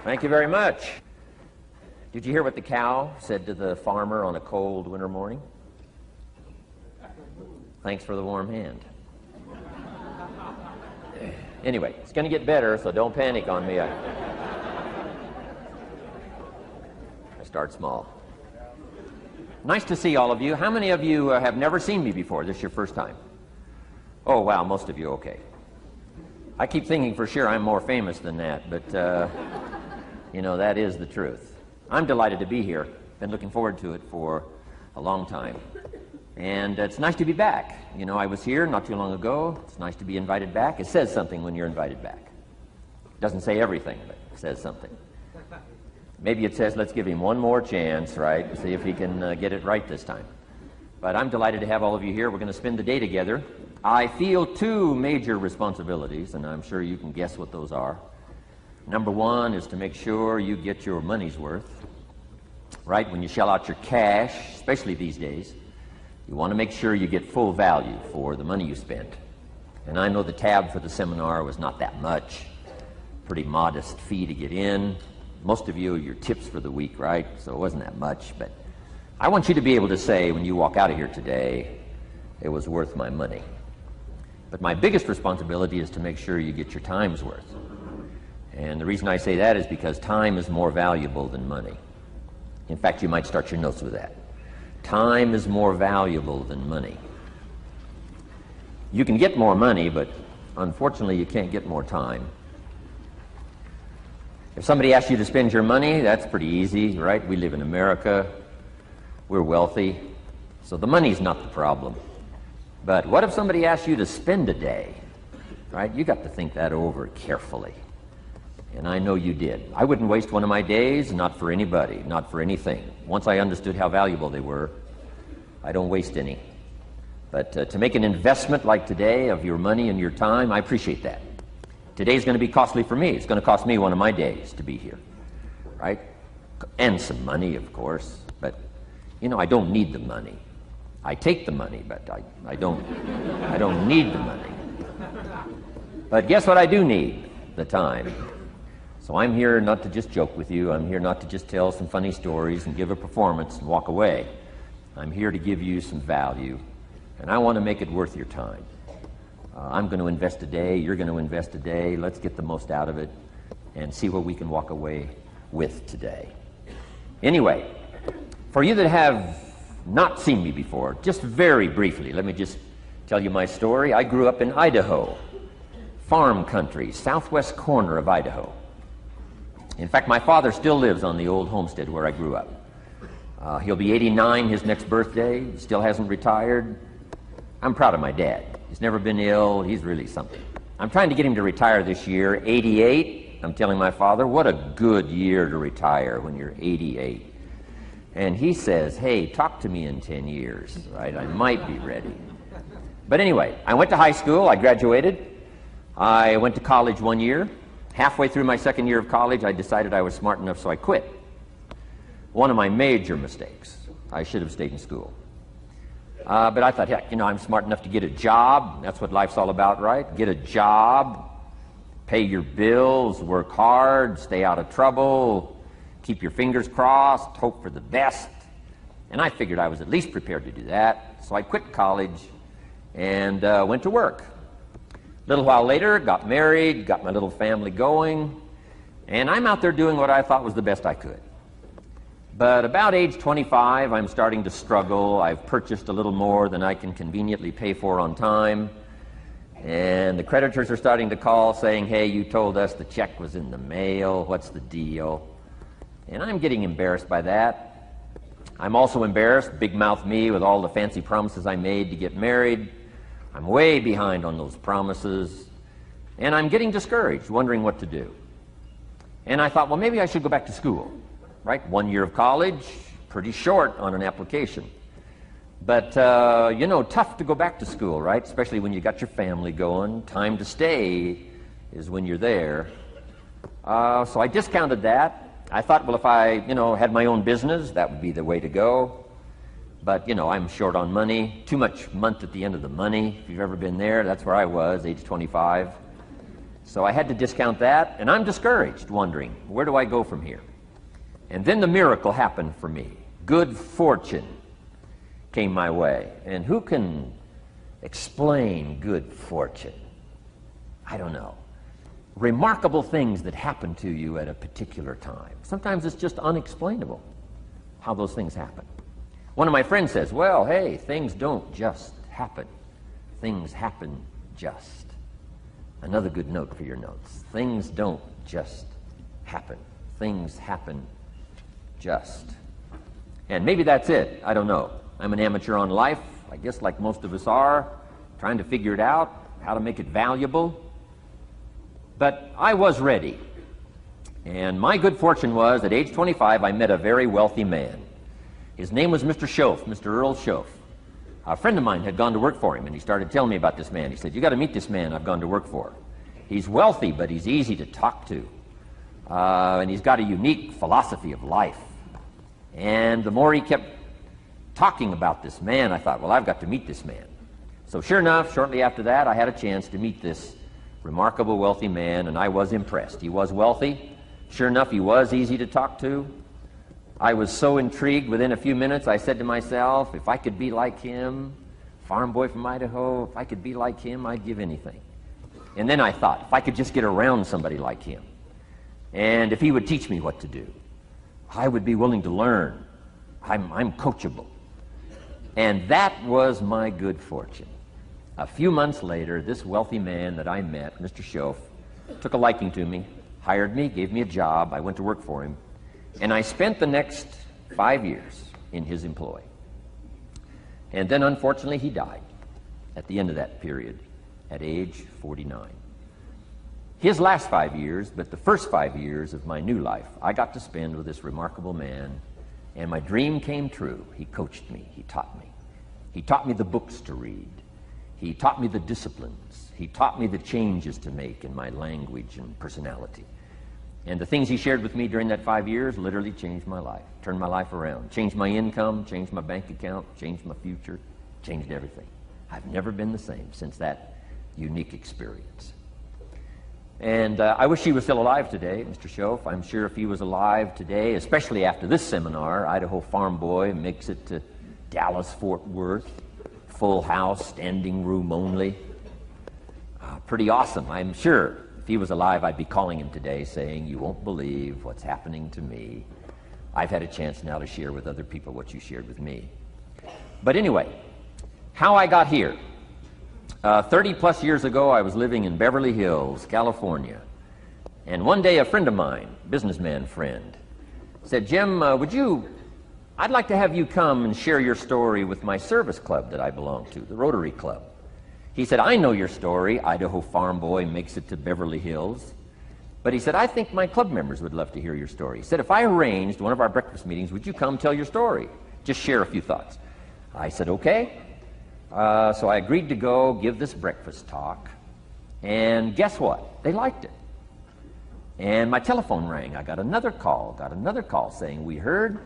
Thank you very much. Did you hear what the cow said to the farmer on a cold winter morning? Thanks for the warm hand. Anyway, it's going to get better, so don't panic on me. I start small. Nice to see all of you. How many of you have never seen me before? This is your first time? Oh, wow, most of you, okay. I keep thinking for sure I'm more famous than that, but, you know, that is the truth. I'm delighted to be here. Been looking forward to it for a long time. And it's nice to be back. You know, I was here not too long ago. It's nice to be invited back. It says something when you're invited back. It doesn't say everything, but it says something. Maybe it says, let's give him one more chance, right? See if he can get it right this time. But I'm delighted to have all of you here. We're going to spend the day together. I feel two major responsibilities, and I'm sure you can guess what those are. Number one is to make sure you get your money's worth, right? When you shell out your cash, especially these days, you want to make sure you get full value for the money you spent. And I know the tab for the seminar was not that much. Pretty modest fee to get in. Most of you, your tips for the week, right? So it wasn't that much. But I want you to be able to say when you walk out of here today, it was worth my money. But my biggest responsibility is to make sure you get your time's worth. And the reason I say that is because time is more valuable than money. In fact, you might start your notes with that. Time is more valuable than money. You can get more money, but unfortunately you can't get more time. If somebody asks you to spend your money, that's pretty easy, right? We live in America. We're wealthy. So the money's not the problem. But what if somebody asks you to spend a day, right? You got to think that over carefully. And I know you did. I wouldn't waste one of my days, not for anybody, not for anything. Once I understood how valuable they were, I don't waste any. But to make an investment like today of your money and your time, I appreciate that. Today's going to be costly for me. It's going to cost me one of my days to be here, right? And some money, of course. But, you know, I don't need the money. I take the money, but I don't need the money. But guess what I do need? The time. So I'm here not to just joke with you. I'm here not to just tell some funny stories and give a performance and walk away. I'm here to give you some value, and I want to make it worth your time. I'm going to invest a day. You're going to invest a day. Let's get the most out of it and see what we can walk away with today. Anyway, for you that have not seen me before, just very briefly, let me just tell you my story. I grew up in Idaho, farm country, southwest corner of Idaho. In fact, my father still lives on the old homestead where I grew up. He'll be 89 his next birthday. He still hasn't retired. I'm proud of my dad. He's never been ill. He's really something. I'm trying to get him to retire this year, 88. I'm telling my father, what a good year to retire when you're 88. And he says, hey, talk to me in 10 years, right? I might be ready. But anyway, I went to high school. I graduated. I went to college 1 year. Halfway through my second year of college, I decided I was smart enough, so I quit. One of my major mistakes. I should have stayed in school. But I thought, heck, you know, I'm smart enough to get a job. That's what life's all about, right? Get a job, pay your bills, work hard, stay out of trouble, keep your fingers crossed, hope for the best. And I figured I was at least prepared to do that. So I quit college and went to work. A little while later, got married, got my little family going, and I'm out there doing what I thought was the best I could. But about age 25, I'm starting to struggle. I've purchased a little more than I can conveniently pay for on time, and the creditors are starting to call saying, hey, you told us the check was in the mail. What's the deal? And I'm getting embarrassed by that. I'm also embarrassed, big mouth me, with all the fancy promises I made to get married. I'm way behind on those promises, and I'm getting discouraged, wondering what to do. And I thought, well, maybe I should go back to school, right? 1 year of college, pretty short on an application. But, you know, tough to go back to school, right? Especially when you got your family going. Time to stay is when you're there. So I discounted that. I thought, well, if I, you know, had my own business, that would be the way to go. But, you know, I'm short on money, too much month at the end of the money. If you've ever been there, that's where I was, age 25. So I had to discount that, and I'm discouraged, wondering, where do I go from here? And then the miracle happened for me. Good fortune came my way. And who can explain good fortune? I don't know. Remarkable things that happen to you at a particular time. Sometimes it's just unexplainable how those things happen. One of my friends says, well, hey, things don't just happen. Things happen just. Another good note for your notes. Things don't just happen. Things happen just. And maybe that's it. I don't know. I'm an amateur on life, I guess like most of us are, trying to figure it out, how to make it valuable. But I was ready. And my good fortune was, at age 25, I met a very wealthy man. His name was Mr. Schoaf, Mr. Earl Schoaf. A friend of mine had gone to work for him, and he started telling me about this man. He said, you got to meet this man I've gone to work for. He's wealthy, but he's easy to talk to. And he's got a unique philosophy of life. And the more he kept talking about this man, I thought, well, I've got to meet this man. So sure enough, shortly after that, I had a chance to meet this remarkable wealthy man, and I was impressed. He was wealthy. Sure enough, he was easy to talk to. I was so intrigued, within a few minutes, I said to myself, if I could be like him, farm boy from Idaho, if I could be like him, I'd give anything. And then I thought, if I could just get around somebody like him, and if he would teach me what to do, I would be willing to learn. I'm coachable. And that was my good fortune. A few months later, this wealthy man that I met, Mr. Schoaf, took a liking to me, hired me, gave me a job. I went to work for him. And I spent the next 5 years in his employ. And then, unfortunately, he died at the end of that period, at age 49. His last 5 years, but the first 5 years of my new life, I got to spend with this remarkable man, and my dream came true. He coached me. He taught me. He taught me the books to read. He taught me the disciplines. He taught me the changes to make in my language and personality. And the things he shared with me during that 5 years literally changed my life, turned my life around, changed my income, changed my bank account, changed my future, changed everything. I've never been the same since that unique experience. And I wish he was still alive today, Mr. Schoaf. I'm sure if he was alive today, especially after this seminar, Idaho Farm Boy makes it to Dallas, Fort Worth, full house, standing room only. Pretty awesome. I'm sure if he was alive, I'd be calling him today saying, you won't believe what's happening to me. I've had a chance now to share with other people what you shared with me. But anyway, how I got here. 30 plus years ago, I was living in Beverly Hills, California. And one day a friend of mine, businessman friend, said, Jim, I'd like to have you come and share your story with my service club that I belong to, the Rotary Club. He said, I know your story, Idaho Farm Boy makes it to Beverly Hills. But he said, I think my club members would love to hear your story. He said, if I arranged one of our breakfast meetings, would you come tell your story? Just share a few thoughts. I said, okay. So I agreed to go give this breakfast talk. And guess what? They liked it. And my telephone rang. I got another call saying, we heard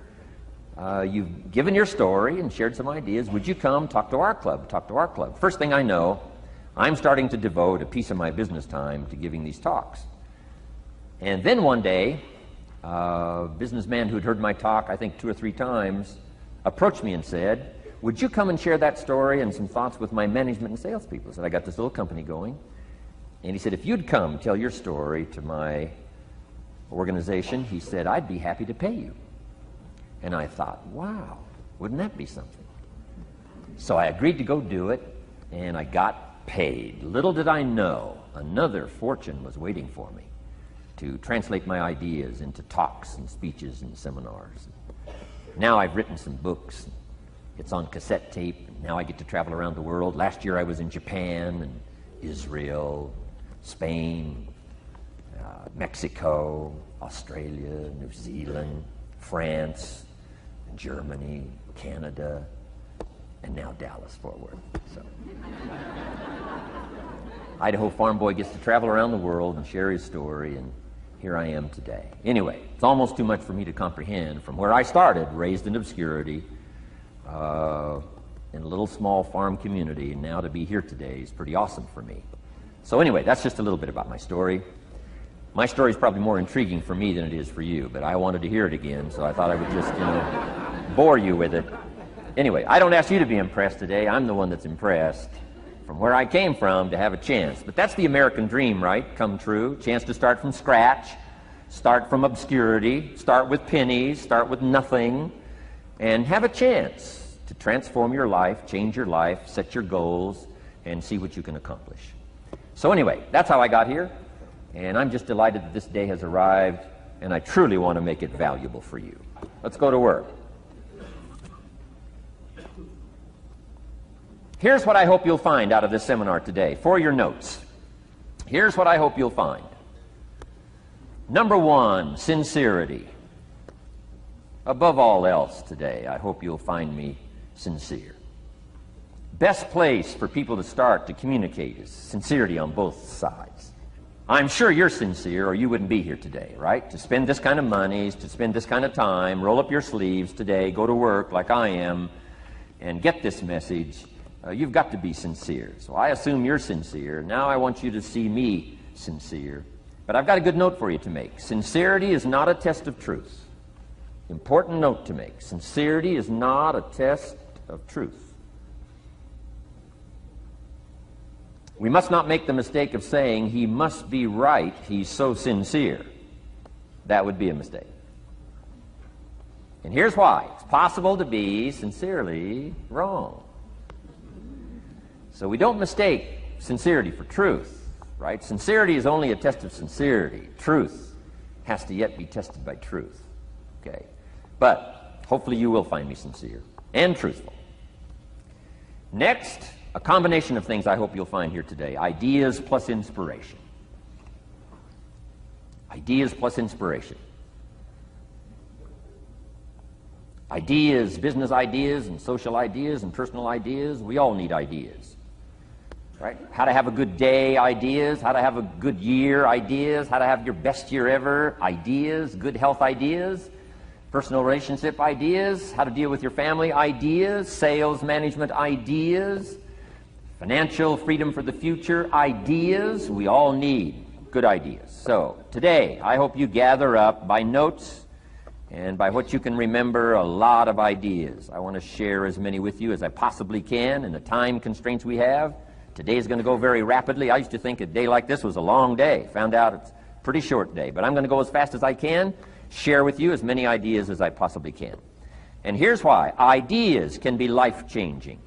you've given your story and shared some ideas. Would you come talk to our club? First thing I know, I'm starting to devote a piece of my business time to giving these talks. And then one day, a businessman who'd heard my talk, I think 2 or 3 times, approached me and said, would you come and share that story and some thoughts with my management and salespeople? I said, I got this little company going. And he said, if you'd come tell your story to my organization, he said, I'd be happy to pay you. And I thought, wow, wouldn't that be something? So I agreed to go do it, and I got paid. Little did I know, another fortune was waiting for me to translate my ideas into talks and speeches and seminars. Now I've written some books. It's on cassette tape. Now I get to travel around the world. Last year I was in Japan and Israel, Spain, Mexico, Australia, New Zealand, France, Germany, Canada, and now Dallas, Fort Worth. So Idaho Farm Boy gets to travel around the world and share his story, and here I am today. Anyway, it's almost too much for me to comprehend. From where I started, raised in obscurity, in a little small farm community, and now to be here today is pretty awesome for me. So anyway, that's just a little bit about my story. My story is probably more intriguing for me than it is for you, but I wanted to hear it again, so I thought I would just, bore you with it. Anyway, I don't ask you to be impressed today. I'm the one that's impressed from where I came from to have a chance. But that's the American dream, right? Come true. Chance to start from scratch, start from obscurity, start with pennies, start with nothing, and have a chance to transform your life, change your life, set your goals, and see what you can accomplish. So anyway, that's how I got here, and I'm just delighted that this day has arrived, and I truly want to make it valuable for you. Let's go to work. Here's what I hope you'll find out of this seminar today for your notes. Here's what I hope you'll find. Number one, sincerity. Above all else today, I hope you'll find me sincere. Best place for people to start to communicate is sincerity on both sides. I'm sure you're sincere or you wouldn't be here today, right? To spend this kind of money, to spend this kind of time, roll up your sleeves today, go to work like I am, and get this message. You've got to be sincere. So I assume you're sincere. Now I want you to see me sincere. But I've got a good note for you to make. Sincerity is not a test of truth. Important note to make. Sincerity is not a test of truth. We must not make the mistake of saying he must be right, he's so sincere. That would be a mistake. And here's why. It's possible to be sincerely wrong. So we don't mistake sincerity for truth, right? Sincerity is only a test of sincerity. Truth has to yet be tested by truth, okay? But hopefully you will find me sincere and truthful. Next, a combination of things I hope you'll find here today. Ideas plus inspiration. Ideas plus inspiration. Ideas, business ideas and social ideas and personal ideas, we all need ideas. Right? How to have a good day ideas, how to have a good year ideas, how to have your best year ever ideas, good health ideas, personal relationship ideas, how to deal with your family ideas, sales management ideas, financial freedom for the future ideas. We all need good ideas. So today I hope you gather up by notes and by what you can remember a lot of ideas. I want to share as many with you as I possibly can in the time constraints we have. Today is going to go very rapidly. I used to think a day like this was a long day. Found out it's a pretty short day. But I'm going to go as fast as I can, share with you as many ideas as I possibly can. And here's why. Ideas can be life-changing.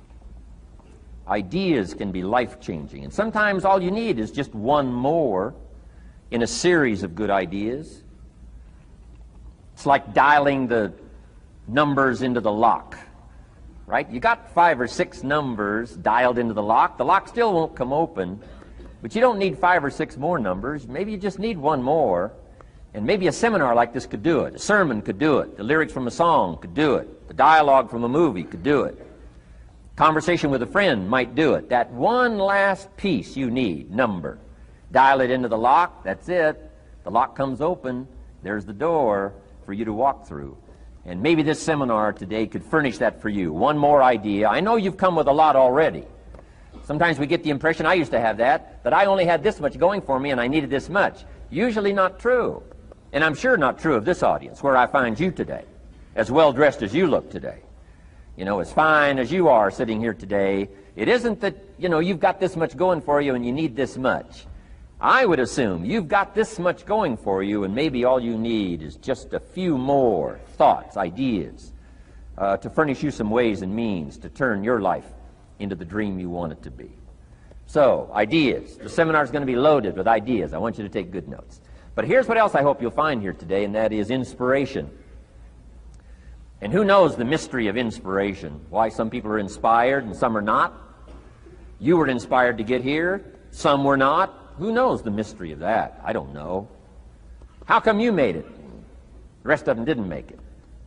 Ideas can be life-changing. And sometimes all you need is just one more in a series of good ideas. It's like dialing the numbers into the lock. Right? You got 5 or 6 numbers dialed into the lock. The lock still won't come open, but you don't need 5 or 6 more numbers. Maybe you just need one more, and maybe a seminar like this could do it. A sermon could do it. The lyrics from a song could do it. The dialogue from a movie could do it. Conversation with a friend might do it. That one last piece you need, number. Dial it into the lock, that's it. The lock comes open, there's the door for you to walk through. And maybe this seminar today could furnish that for you. One more idea. I know you've come with a lot already. Sometimes we get the impression, I used to have that I only had this much going for me and I needed this much. Usually not true. And I'm sure not true of this audience, where I find you today, as well dressed as you look today. As fine as you are sitting here today. It isn't that, you've got this much going for you and you need this much. I would assume you've got this much going for you, and maybe all you need is just a few more thoughts, ideas, to furnish you some ways and means to turn your life into the dream you want it to be. So, ideas. The seminar is going to be loaded with ideas. I want you to take good notes. But here's what else I hope you'll find here today, and that is inspiration. And who knows the mystery of inspiration? Why some people are inspired and some are not? You were inspired to get here. Some were not. Who knows the mystery of that? I don't know. How come you made it? The rest of them didn't make it.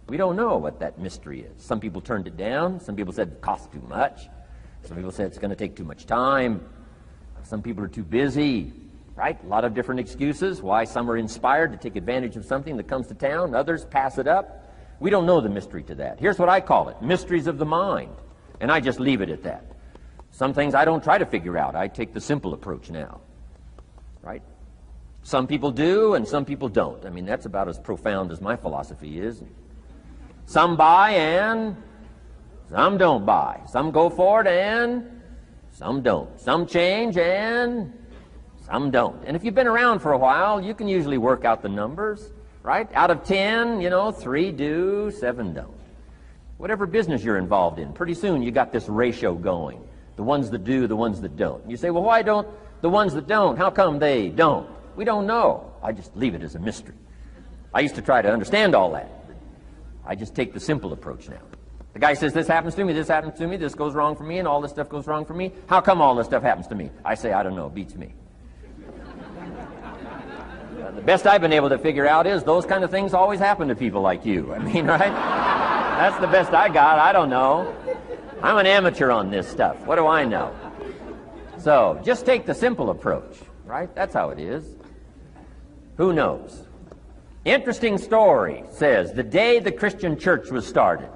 We don't know what that mystery is. Some people turned it down. Some people said it costs too much. Some people said it's going to take too much time. Some people are too busy, right? A lot of different excuses why some are inspired to take advantage of something that comes to town. Others pass it up. We don't know the mystery to that. Here's what I call it, mysteries of the mind. And I just leave it at that. Some things I don't try to figure out. I take the simple approach now. right? Some people do and some people don't. I mean, that's about as profound as my philosophy is. Some buy and some don't buy. Some go for it and some don't. Some change and some don't. And if you've been around for a while, you can usually work out the numbers, right? Out of 10, 3 do, 7 don't. Whatever business you're involved in, pretty soon you got this ratio going. The ones that do, the ones that don't. You say, well, why don't the ones that don't, how come they don't? We don't know. I just leave it as a mystery. I used to try to understand all that. I just take the simple approach now. The guy says, this happens to me, this goes wrong for me, and all this stuff goes wrong for me. How come all this stuff happens to me? I say, I don't know, beats me. The best I've been able to figure out is those kind of things always happen to people like you. I mean, right? That's the best I got. I don't know. I'm an amateur on this stuff. What do I know? So just take the simple approach, right? That's how it is. Who knows? Interesting story says the day the Christian church was started.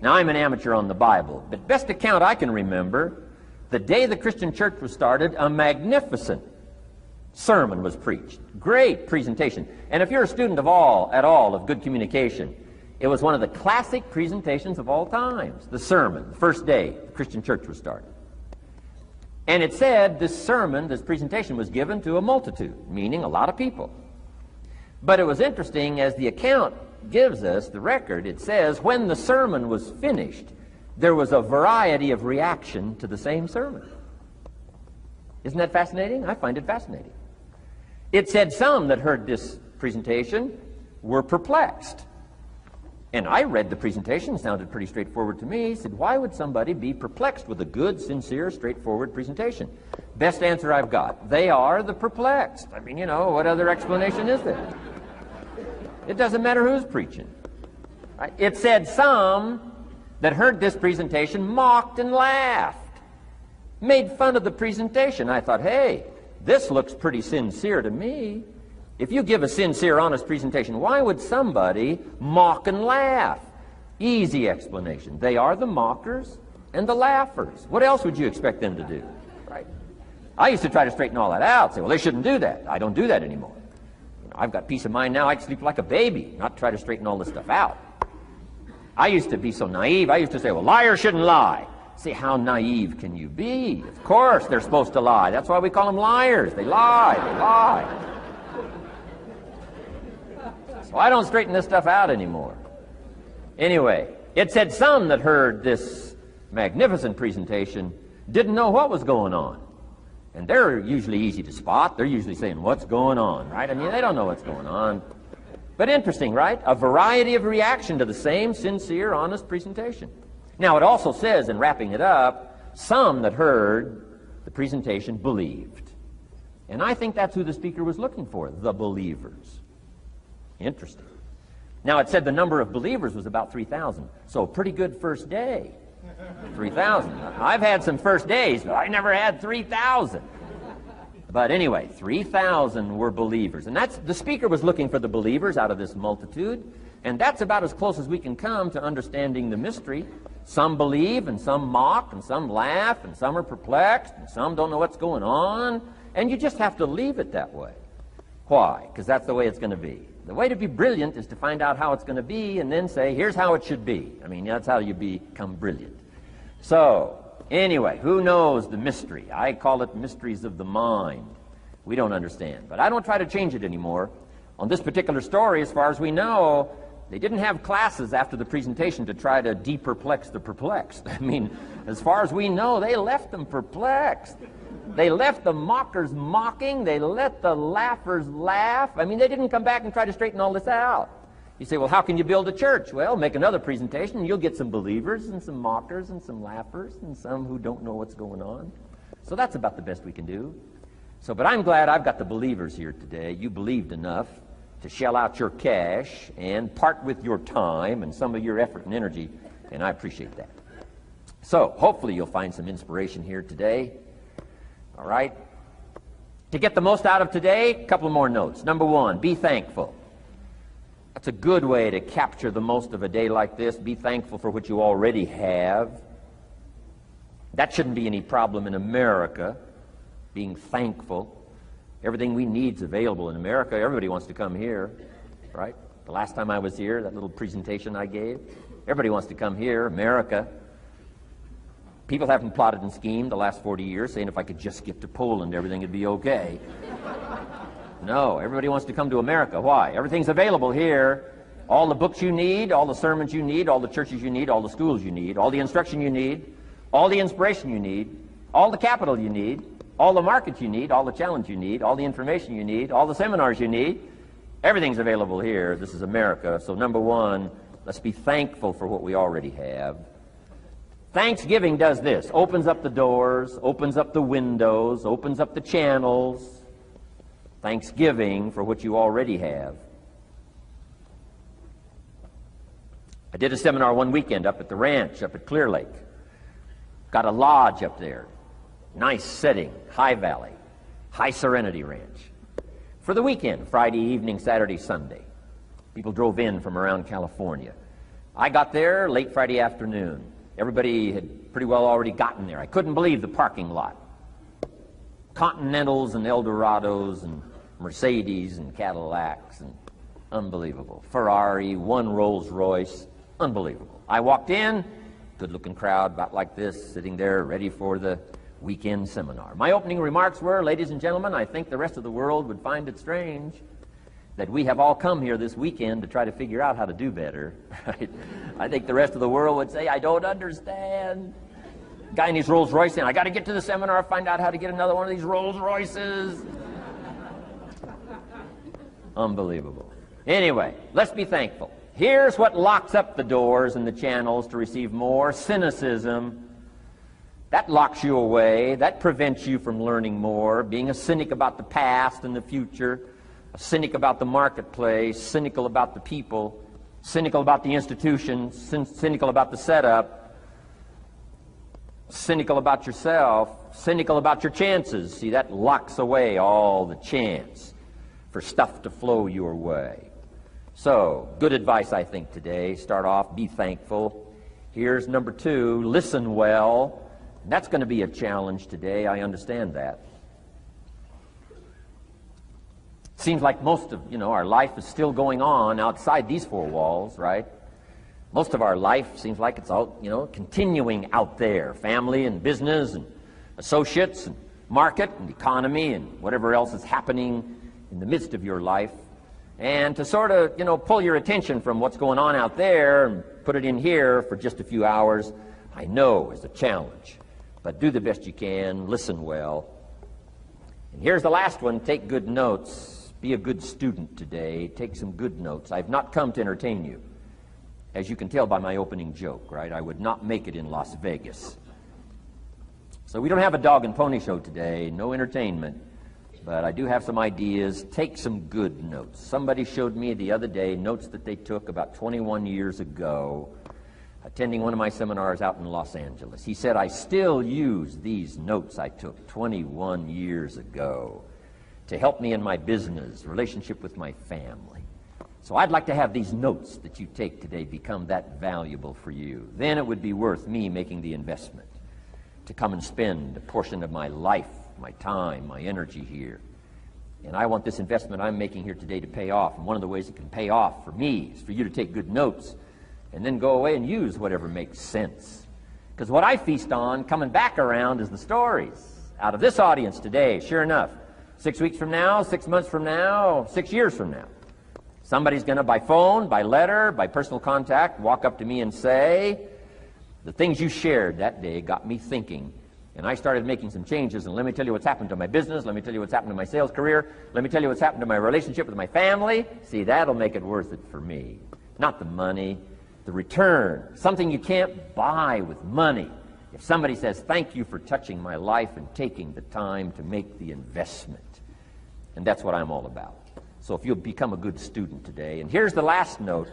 Now, I'm an amateur on the Bible, but best account I can remember, the day the Christian church was started, a magnificent sermon was preached. Great presentation. And if you're a student at all of good communication, it was one of the classic presentations of all times. The sermon, the first day the Christian church was started. And it said this sermon, this presentation was given to a multitude, meaning a lot of people. But it was interesting, as the account gives us, the record, it says, when the sermon was finished, there was a variety of reaction to the same sermon. Isn't that fascinating? I find it fascinating. It said some that heard this presentation were perplexed. And I read the presentation, sounded pretty straightforward to me. Said, why would somebody be perplexed with a good, sincere, straightforward presentation? Best answer I've got. They are the perplexed. I mean, what other explanation is there? It doesn't matter who's preaching. Right? It said some that heard this presentation mocked and laughed, made fun of the presentation. I thought, hey, this looks pretty sincere to me. If you give a sincere, honest presentation, why would somebody mock and laugh? Easy explanation. They are the mockers and the laughers. What else would you expect them to do? Right? I used to try to straighten all that out. Say, well, they shouldn't do that. I don't do that anymore. I've got peace of mind now. I can sleep like a baby, not try to straighten all this stuff out. I used to be so naive. I used to say, well, liars shouldn't lie. See, how naive can you be? Of course they're supposed to lie. That's why we call them liars. They lie. They lie. So I don't straighten this stuff out anymore. Anyway, it said some that heard this magnificent presentation didn't know what was going on. And they're usually easy to spot. They're usually saying, what's going on, right? I mean, they don't know what's going on. But interesting, right? A variety of reaction to the same sincere, honest presentation. Now, it also says, in wrapping it up, some that heard the presentation believed. And I think that's who the speaker was looking for, the believers. Interesting. Now, it said the number of believers was about 3,000. So, pretty good first day. 3,000. I've had some first days, but I never had 3,000. But anyway, 3,000 were believers. And that's, the speaker was looking for the believers out of this multitude. And that's about as close as we can come to understanding the mystery. Some believe, and some mock, and some laugh, and some are perplexed, and some don't know what's going on. And you just have to leave it that way. Why? Because that's the way it's going to be. The way to be brilliant is to find out how it's going to be and then say, here's how it should be. I mean, that's how you become brilliant. So, anyway, who knows the mystery? I call it mysteries of the mind. We don't understand. But I don't try to change it anymore. On this particular story, as far as we know, they didn't have classes after the presentation to try to de-perplex the perplexed. I mean, as far as we know, they left them perplexed. They left the mockers mocking. They let the laughers laugh. I mean, they didn't come back and try to straighten all this out. You say, well, how can you build a church? Well, make another presentation, and you'll get some believers and some mockers and some laughers and some who don't know what's going on. So that's about the best we can do. So, but I'm glad I've got the believers here today. You believed enough to shell out your cash and part with your time and some of your effort and energy, and I appreciate that. So, hopefully you'll find some inspiration here today. All right? To get the most out of today, a couple more notes. Number one, be thankful. That's a good way to capture the most of a day like this. Be thankful for what you already have. That shouldn't be any problem in America, being thankful. Everything we need is available in America. Everybody wants to come here, right? The last time I was here, that little presentation I gave, everybody wants to come here, America. People haven't plotted and schemed the last 40 years saying if I could just get to Poland, everything would be okay. No, everybody wants to come to America. Why? Everything's available here. All the books you need, all the sermons you need, all the churches you need, all the schools you need, all the instruction you need, all the inspiration you need, all the capital you need, all the markets you need, all the challenge you need, all the information you need, all the seminars you need. Everything's available here. This is America. So number one, let's be thankful for what we already have. Thanksgiving does this, opens up the doors, opens up the windows, opens up the channels. Thanksgiving for what you already have. I did a seminar one weekend up at the ranch, up at Clear Lake. Got a lodge up there. Nice setting, high valley, high serenity ranch. For the weekend, Friday evening, Saturday, Sunday. People drove in from around California. I got there late Friday afternoon. Everybody had pretty well already gotten there. I couldn't believe the parking lot. Continentals and Eldorados and Mercedes and Cadillacs and unbelievable. Ferrari, one Rolls Royce, unbelievable. I walked in, good-looking crowd about like this, sitting there ready for the weekend seminar. My opening remarks were, ladies and gentlemen, I think the rest of the world would find it strange that we have all come here this weekend to try to figure out how to do better. Right? I think the rest of the world would say, I don't understand. Guy in his Rolls Royce saying, I got to get to the seminar, find out how to get another one of these Rolls Royces. Unbelievable. Anyway, let's be thankful. Here's what locks up the doors and the channels to receive more: cynicism. That locks you away. That prevents you from learning more. Being a cynic about the past and the future, a cynic about the marketplace, cynical about the people, cynical about the institutions, cynical about the setup, cynical about yourself, cynical about your chances. See, that locks away all the chance for stuff to flow your way. So, good advice, I think, today. Start off, be thankful. Here's number two, listen well. And that's going to be a challenge today. I understand that. Seems like most of, our life is still going on outside these four walls, right? Most of our life seems like it's all, continuing out there. Family and business and associates and market and economy and whatever else is happening in the midst of your life. And to sort of, pull your attention from what's going on out there and put it in here for just a few hours, I know is a challenge. But do the best you can, listen well. And here's the last one, take good notes. Be a good student today. Take some good notes. I've not come to entertain you. As you can tell by my opening joke, right? I would not make it in Las Vegas. So we don't have a dog and pony show today, no entertainment. But I do have some ideas. Take some good notes. Somebody showed me the other day notes that they took about 21 years ago, attending one of my seminars out in Los Angeles. He said, I still use these notes I took 21 years ago to help me in my business, relationship with my family. So I'd like to have these notes that you take today become that valuable for you. Then it would be worth me making the investment to come and spend a portion of my life, my time, my energy here. And I want this investment I'm making here today to pay off. And one of the ways it can pay off for me is for you to take good notes and then go away and use whatever makes sense. Because what I feast on coming back around is the stories out of this audience today. Sure enough, 6 weeks from now, 6 months from now, 6 years from now, somebody's going to, by phone, by letter, by personal contact, walk up to me and say, the things you shared that day got me thinking. And I started making some changes, and let me tell you what's happened to my business, let me tell you what's happened to my sales career, let me tell you what's happened to my relationship with my family. See, that'll make it worth it for me. Not the money, the return, something you can't buy with money. If somebody says, thank you for touching my life and taking the time to make the investment. And that's what I'm all about. So if you'll become a good student today, and here's the last note,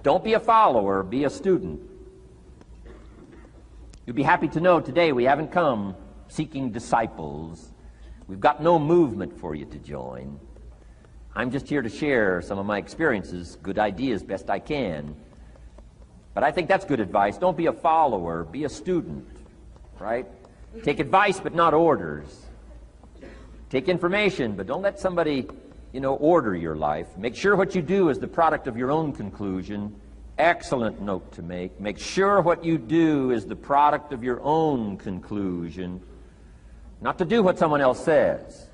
don't be a follower, be a student. You'll be happy to know today we haven't come seeking disciples. We've got no movement for you to join. I'm just here to share some of my experiences, good ideas, best I can. But I think that's good advice. Don't be a follower, be a student, right? Take advice but not orders. Take information, but don't let somebody, order your life. Make sure what you do is the product of your own conclusion. Excellent note to make. Make sure what you do is the product of your own conclusion. Not to do what someone else says.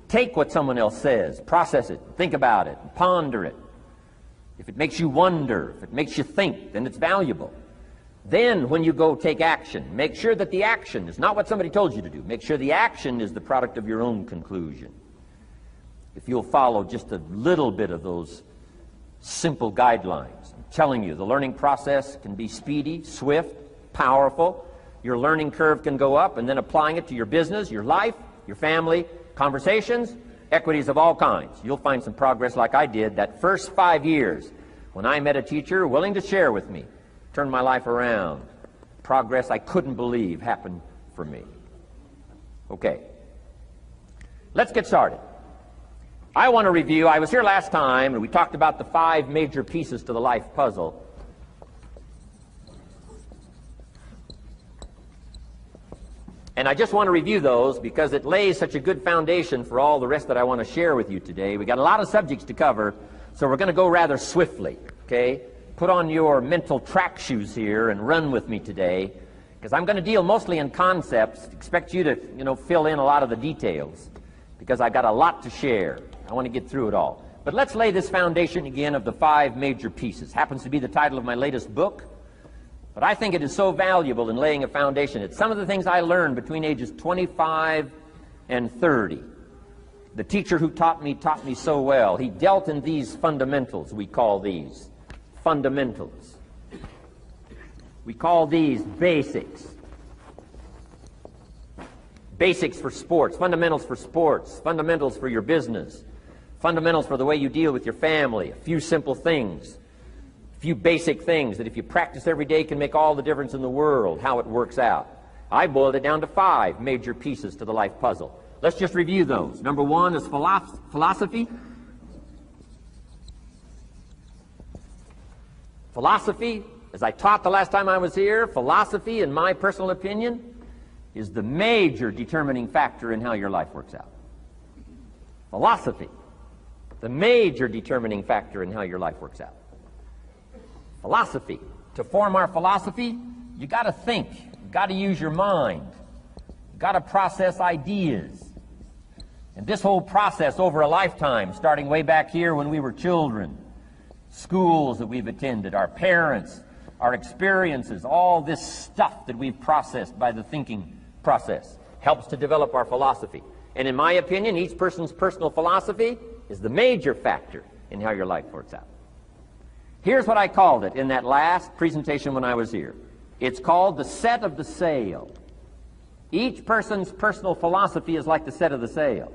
Take what someone else says, process it, think about it, ponder it. If it makes you wonder, if it makes you think, then it's valuable. Then, when you go take action, make sure that the action is not what somebody told you to do. Make sure the action is the product of your own conclusion. If you'll follow just a little bit of those simple guidelines, I'm telling you, the learning process can be speedy, swift, powerful. Your learning curve can go up, and then applying it to your business, your life, your family, conversations, equities of all kinds. You'll find some progress like I did that first 5 years when I met a teacher willing to share with me. Turned my life around. Progress I couldn't believe happened for me. Okay. Let's get started. I want to review, I was here last time and we talked about the 5 major pieces to the life puzzle. And I just want to review those because it lays such a good foundation for all the rest that I want to share with you today. We got a lot of subjects to cover, so we're going to go rather swiftly, okay? Put on your mental track shoes here and run with me today, because I'm going to deal mostly in concepts. Expect you to, fill in a lot of the details, because I've got a lot to share. I want to get through it all. But let's lay this foundation again of the 5 major pieces. Happens to be the title of my latest book, but I think it is so valuable in laying a foundation. It's some of the things I learned between ages 25 and 30. The teacher who taught me so well. He dealt in these fundamentals, we call these. Fundamentals. We call these basics. Basics for sports, fundamentals for sports, fundamentals for your business, fundamentals for the way you deal with your family, a few simple things, a few basic things that if you practice every day can make all the difference in the world, how it works out. I boiled it down to 5 major pieces to the life puzzle. Let's just review those. Number 1 is philosophy. Philosophy, as I taught the last time I was here, philosophy, in my personal opinion, is the major determining factor in how your life works out. Philosophy, the major determining factor in how your life works out. Philosophy. To form our philosophy, you got to think. You got to use your mind. You got to process ideas. And this whole process over a lifetime, starting way back here when we were children, schools that we've attended, our parents, our experiences, all this stuff that we've processed by the thinking process helps to develop our philosophy. And in my opinion, each person's personal philosophy is the major factor in how your life works out. Here's what I called it in that last presentation when I was here. It's called the set of the sail. Each person's personal philosophy is like the set of the sail.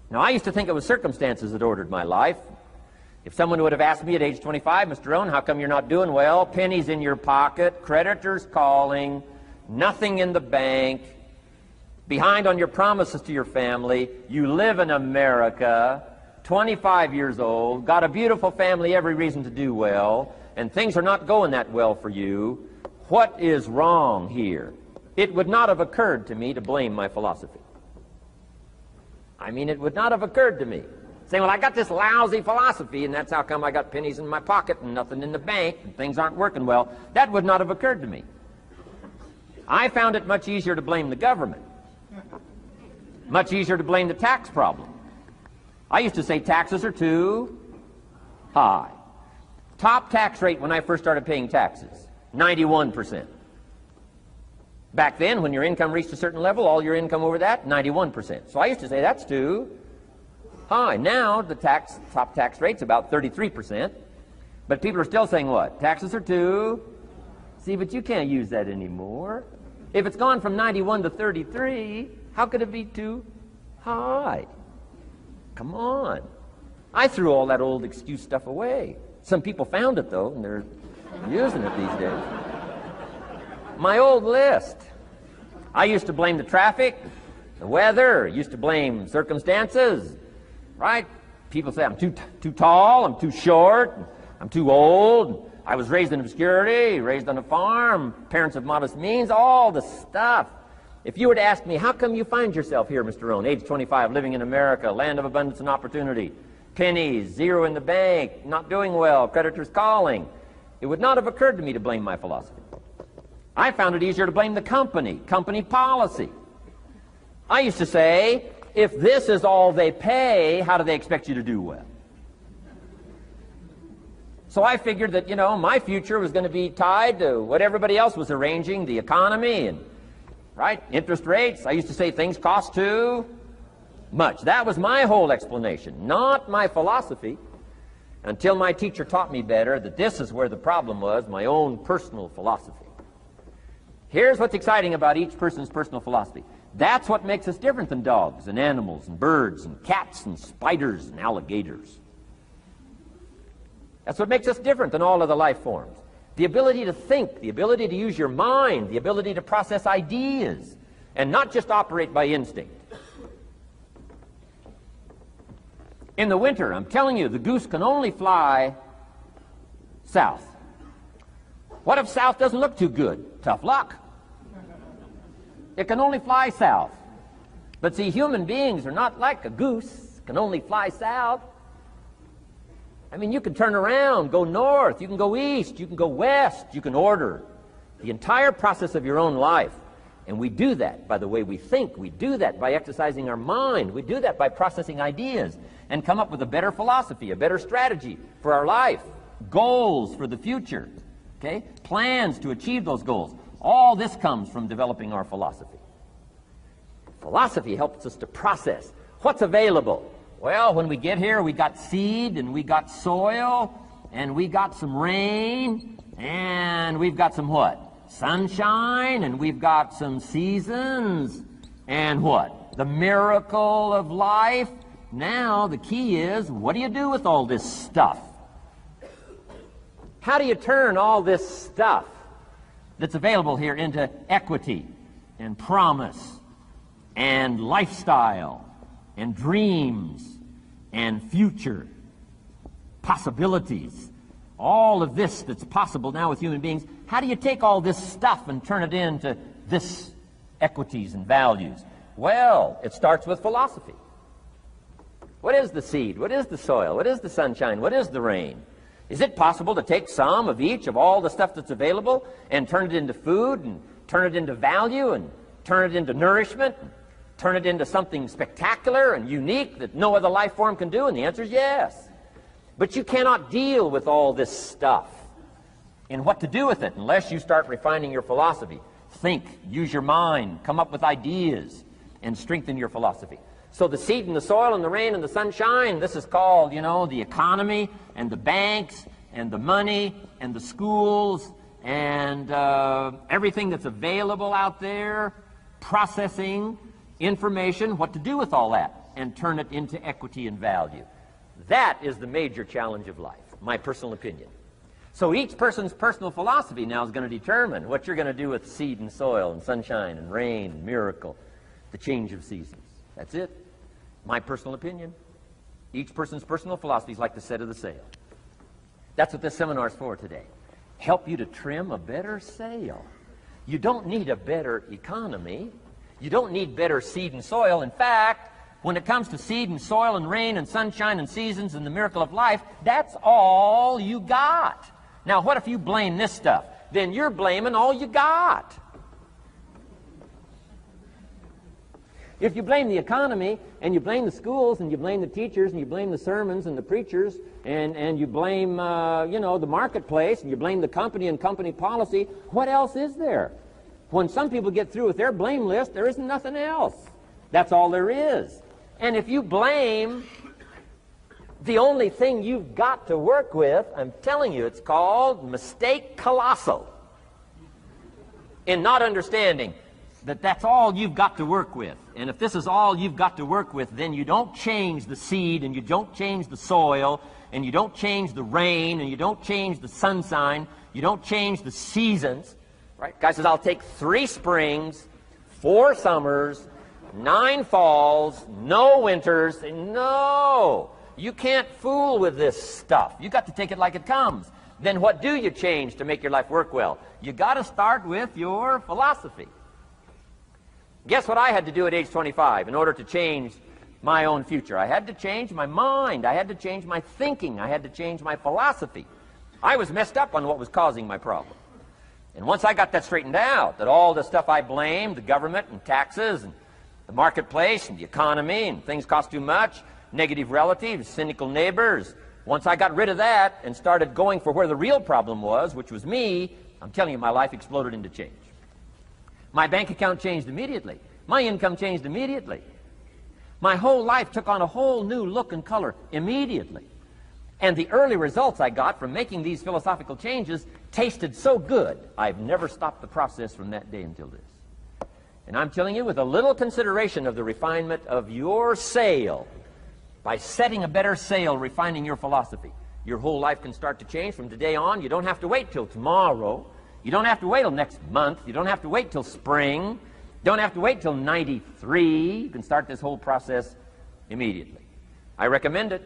Now, I used to think it was circumstances that ordered my life. If someone would have asked me at age 25, Mr. Rohn, how come you're not doing well? Pennies in your pocket, creditors calling, nothing in the bank, behind on your promises to your family, you live in America, 25 years old, got a beautiful family, every reason to do well, and things are not going that well for you, what is wrong here? It would not have occurred to me to blame my philosophy. I mean, it would not have occurred to me. Saying, well, I got this lousy philosophy, and that's how come I got pennies in my pocket and nothing in the bank, and things aren't working well. That would not have occurred to me. I found it much easier to blame the government. Much easier to blame the tax problem. I used to say taxes are too high. Top tax rate when I first started paying taxes, 91%. Back then, when your income reached a certain level, all your income over that, 91%. So I used to say that's too high. Now the top tax rate's about 33%. But people are still saying what? Taxes are too. See, but you can't use that anymore. If it's gone from 91 to 33, how could it be too high? Come on. I threw all that old excuse stuff away. Some people found it, though, and they're using it these days. My old list. I used to blame the traffic, the weather, used to blame circumstances, right? People say I'm too tall, I'm too short, I'm too old, I was raised in obscurity, raised on a farm, parents of modest means, all the stuff. If you were to ask me, how come you find yourself here, Mr. Rohn, age 25, living in America, land of abundance and opportunity, pennies, zero in the bank, not doing well, creditors calling, it would not have occurred to me to blame my philosophy. I found it easier to blame the company policy. I used to say, if this is all they pay, how do they expect you to do well? So I figured that, my future was going to be tied to what everybody else was arranging, the economy and, right, interest rates. I used to say things cost too much. That was my whole explanation, not my philosophy, until my teacher taught me better that this is where the problem was, my own personal philosophy. Here's what's exciting about each person's personal philosophy. That's what makes us different than dogs and animals and birds and cats and spiders and alligators. That's what makes us different than all other life forms. The ability to think, the ability to use your mind, the ability to process ideas, and not just operate by instinct. In the winter, I'm telling you, the goose can only fly south. What if south doesn't look too good? Tough luck. It can only fly south. But see, human beings are not like a goose, can only fly south. I mean, you can turn around, go north, you can go east, you can go west, you can order the entire process of your own life. And we do that by the way we think. We do that by exercising our mind. We do that by processing ideas and come up with a better philosophy, a better strategy for our life, goals for the future, okay? Plans to achieve those goals. All this comes from developing our philosophy. Philosophy helps us to process what's available. Well, when we get here, we got seed, and we got soil, and we got some rain, and we've got some what? Sunshine, and we've got some seasons, and what? The miracle of life. Now, the key is, what do you do with all this stuff? How do you turn all this stuff that's available here into equity, and promise, and lifestyle, and dreams, and future possibilities? All of this that's possible now with human beings, how do you take all this stuff and turn it into this equities and values? Well, it starts with philosophy. What is the seed? What is the soil? What is the sunshine? What is the rain? Is it possible to take some of each of all the stuff that's available and turn it into food, and turn it into value, and turn it into nourishment, and turn it into something spectacular and unique that no other life form can do? And the answer is yes. But you cannot deal with all this stuff and what to do with it unless you start refining your philosophy. Think, use your mind, come up with ideas, and strengthen your philosophy. So the seed and the soil and the rain and the sunshine, this is called, the economy and the banks and the money and the schools and everything that's available out there, processing information, what to do with all that, and turn it into equity and value. That is the major challenge of life, my personal opinion. So each person's personal philosophy now is going to determine what you're going to do with seed and soil and sunshine and rain and miracle, the change of seasons. That's it. My personal opinion. Each person's personal philosophy is like the set of the sail. That's what this seminar is for today. Help you to trim a better sail. You don't need a better economy. You don't need better seed and soil. In fact, when it comes to seed and soil and rain and sunshine and seasons and the miracle of life, that's all you got. Now, what if you blame this stuff? Then you're blaming all you got. If you blame the economy, and you blame the schools, and you blame the teachers, and you blame the sermons and the preachers, and you blame, the marketplace, and you blame the company and company policy, what else is there? When some people get through with their blame list, there isn't nothing else. That's all there is. And if you blame the only thing you've got to work with, I'm telling you, it's called mistake colossal in not understanding that that's all you've got to work with. And if this is all you've got to work with, then you don't change the seed, and you don't change the soil, and you don't change the rain, and you don't change the sunshine, you don't change the seasons. Right? Guy says, I'll take 3 springs, 4 summers, 9 falls, no winters. No, you can't fool with this stuff. You got to take it like it comes. Then what do you change to make your life work well? You got to start with your philosophy. Guess what I had to do at age 25 in order to change my own future? I had to change my mind. I had to change my thinking. I had to change my philosophy. I was messed up on what was causing my problem. And once I got that straightened out, that all the stuff I blamed, the government and taxes and the marketplace and the economy and things cost too much, negative relatives, cynical neighbors, once I got rid of that and started going for where the real problem was, which was me, I'm telling you, my life exploded into change. My bank account changed immediately. My income changed immediately. My whole life took on a whole new look and color immediately. And the early results I got from making these philosophical changes tasted so good, I've never stopped the process from that day until this. And I'm telling you, with a little consideration of the refinement of your sail, by setting a better sail, refining your philosophy, your whole life can start to change from today on. You don't have to wait till tomorrow. You don't have to wait till next month. You don't have to wait till spring. You don't have to wait till 93. You can start this whole process immediately. I recommend it.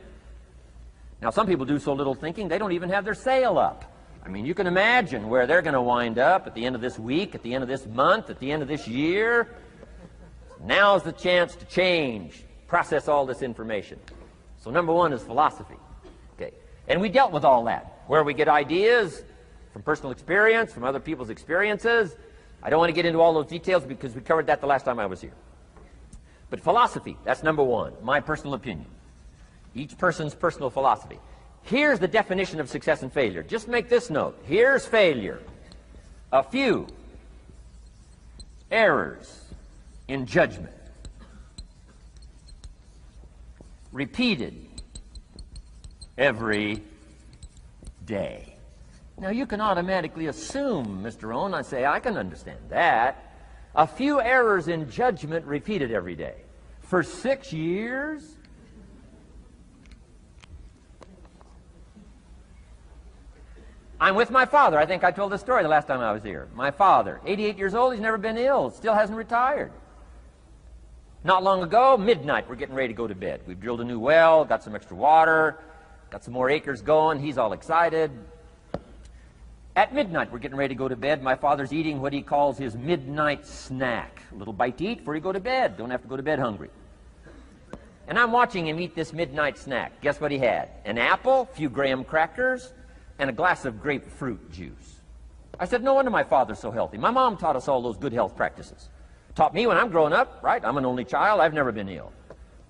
Now, some people do so little thinking, they don't even have their sail up. I mean, you can imagine where they're going to wind up at the end of this week, at the end of this month, at the end of this year. Now's the chance to change, process all this information. So number one is philosophy. Okay. And we dealt with all that, where we get ideas from personal experience, from other people's experiences. I don't want to get into all those details because we covered that the last time I was here. But philosophy, that's number one, my personal opinion. Each person's personal philosophy. Here's the definition of success and failure. Just make this note. Here's failure. A few errors in judgment, repeated every day. Now, you can automatically assume, Mr. Rohn, I say, I can understand that. A few errors in judgment repeated every day. For 6 years? I'm with my father. I think I told this story the last time I was here. My father, 88 years old, he's never been ill, still hasn't retired. Not long ago, midnight, we're getting ready to go to bed. We've drilled a new well, got some extra water, got some more acres going. He's all excited. At midnight, we're getting ready to go to bed. My father's eating what he calls his midnight snack. A little bite to eat before you go to bed. Don't have to go to bed hungry. And I'm watching him eat this midnight snack. Guess what he had? An apple, a few graham crackers, and a glass of grapefruit juice. I said, no wonder my father's so healthy. My mom taught us all those good health practices. Taught me when I'm growing up, right? I'm an only child. I've never been ill.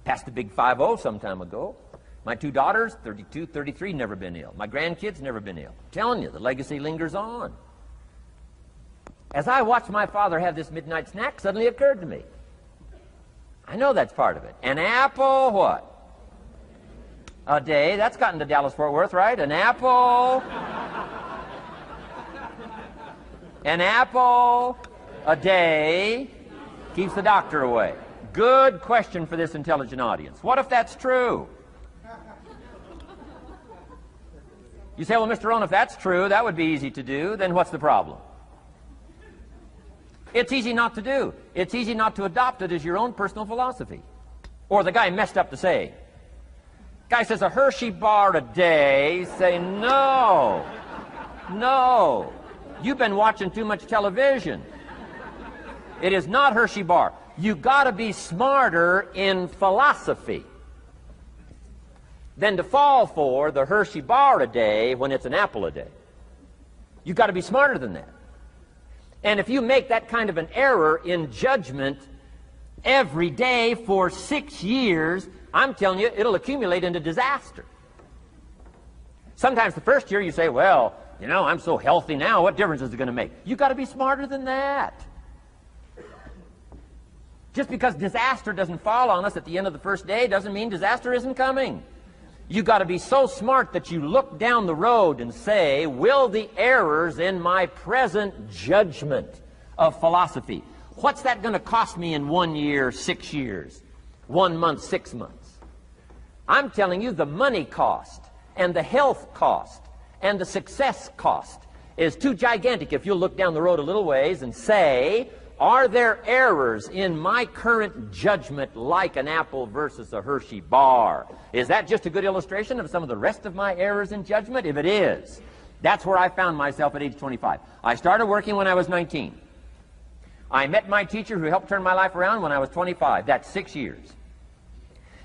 Passed the big 5-0 some time ago. My 2 daughters, 32, 33, never been ill. My grandkids, never been ill. I'm telling you, the legacy lingers on. As I watched my father have this midnight snack, suddenly it occurred to me. I know that's part of it. An apple, what? A day. That's gotten to Dallas-Fort Worth, right? An apple. An apple a day keeps the doctor away. Good question for this intelligent audience. What if that's true? You say, well, Mr. Rohn, if that's true, that would be easy to do. Then what's the problem? It's easy not to do. It's easy not to adopt it as your own personal philosophy. Or the guy messed up the saying. Guy says a Hershey bar a day. Say, no. No. You've been watching too much television. It is not Hershey bar. You got to be smarter in philosophy than to fall for the Hershey bar a day when it's an apple a day. You've got to be smarter than that. And if you make that kind of an error in judgment every day for 6 years, I'm telling you, it'll accumulate into disaster. Sometimes the first year you say, well, you know, I'm so healthy now, what difference is it going to make? You've got to be smarter than that. Just because disaster doesn't fall on us at the end of the first day doesn't mean disaster isn't coming. You've got to be so smart that you look down the road and say, will the errors in my present judgment of philosophy, what's that going to cost me in 1 year, 6 years, 1 month, 6 months? I'm telling you the money cost and the health cost and the success cost is too gigantic if you'll look down the road a little ways and say, are there errors in my current judgment like an apple versus a Hershey bar? Is that just a good illustration of some of the rest of my errors in judgment? If it is, that's where I found myself at age 25. I started working when I was 19. I met my teacher who helped turn my life around when I was 25. That's 6 years.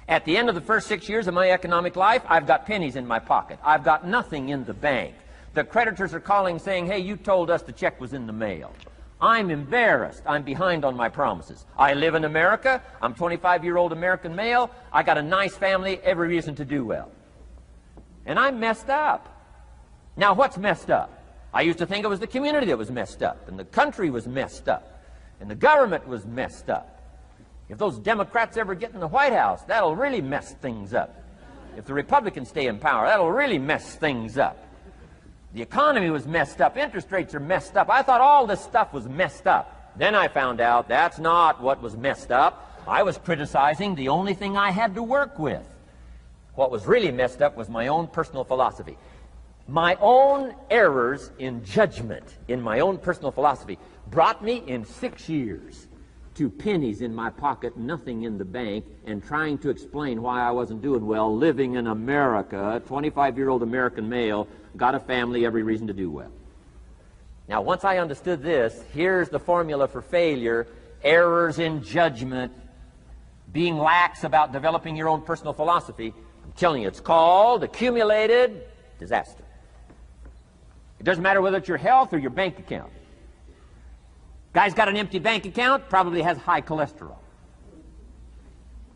At the end of the first 6 years of my economic life, I've got pennies in my pocket. I've got nothing in the bank. The creditors are calling saying, hey, you told us the check was in the mail. I'm embarrassed. I'm behind on my promises. I live in America. I'm a 25-year-old American male. I got a nice family, every reason to do well. And I'm messed up. Now, what's messed up? I used to think it was the community that was messed up, and the country was messed up, and the government was messed up. If those Democrats ever get in the White House, that'll really mess things up. If the Republicans stay in power, that'll really mess things up. The economy was messed up. Interest rates are messed up. I thought all this stuff was messed up. Then I found out that's not what was messed up. I was criticizing the only thing I had to work with. What was really messed up was my own personal philosophy. My own errors in judgment in my own personal philosophy brought me in 6 years to pennies in my pocket, nothing in the bank, and trying to explain why I wasn't doing well, living in America, 25-year-old American male, got a family, every reason to do well. Now, once I understood this, here's the formula for failure: errors in judgment, being lax about developing your own personal philosophy. I'm telling you, it's called accumulated disaster. It doesn't matter whether it's your health or your bank account. Guy's got an empty bank account, probably has high cholesterol.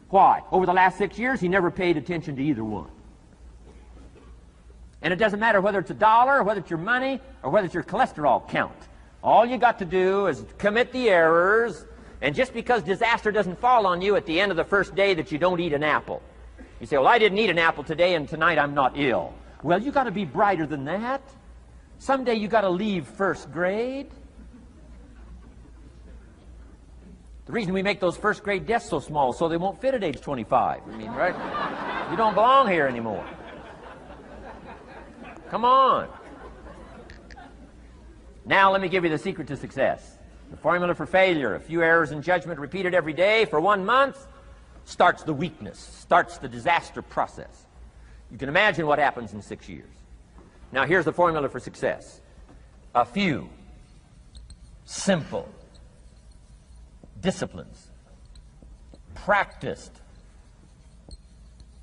Why? Over the last 6 years, he never paid attention to either one. And it doesn't matter whether it's a dollar, or whether it's your money, or whether it's your cholesterol count. All you got to do is commit the errors, and just because disaster doesn't fall on you at the end of the first day that you don't eat an apple. You say, well, I didn't eat an apple today, and tonight I'm not ill. Well, you got to be brighter than that. Someday you got to leave first grade. The reason we make those first grade desks so small so they won't fit at age 25. I mean, right? You don't belong here anymore. Come on. Now let me give you the secret to success. The formula for failure: a few errors in judgment repeated every day for 1 month starts the weakness, starts the disaster process. You can imagine what happens in 6 years. Now here's the formula for success: a few simple disciplines practiced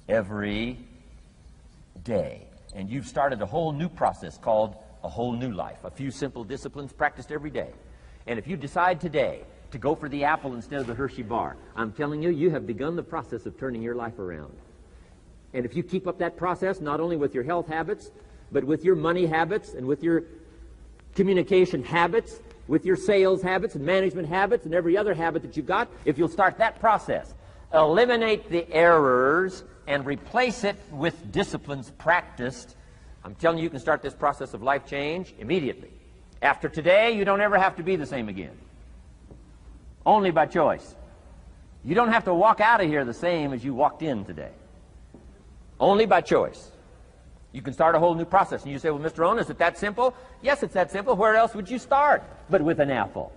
every day. And you've started a whole new process called a whole new life. A few simple disciplines practiced every day. And if you decide today to go for the apple instead of the Hershey bar, I'm telling you, you have begun the process of turning your life around. And if you keep up that process, not only with your health habits, but with your money habits and with your communication habits, with your sales habits and management habits and every other habit that you've got, if you'll start that process, eliminate the errors and replace it with disciplines practiced, I'm telling you, you can start this process of life change immediately. After today, you don't ever have to be the same again. Only by choice. You don't have to walk out of here the same as you walked in today. Only by choice. You can start a whole new process. And you say, well, Mr. Rohn, is it that simple? Yes, it's that simple. Where else would you start but with an apple?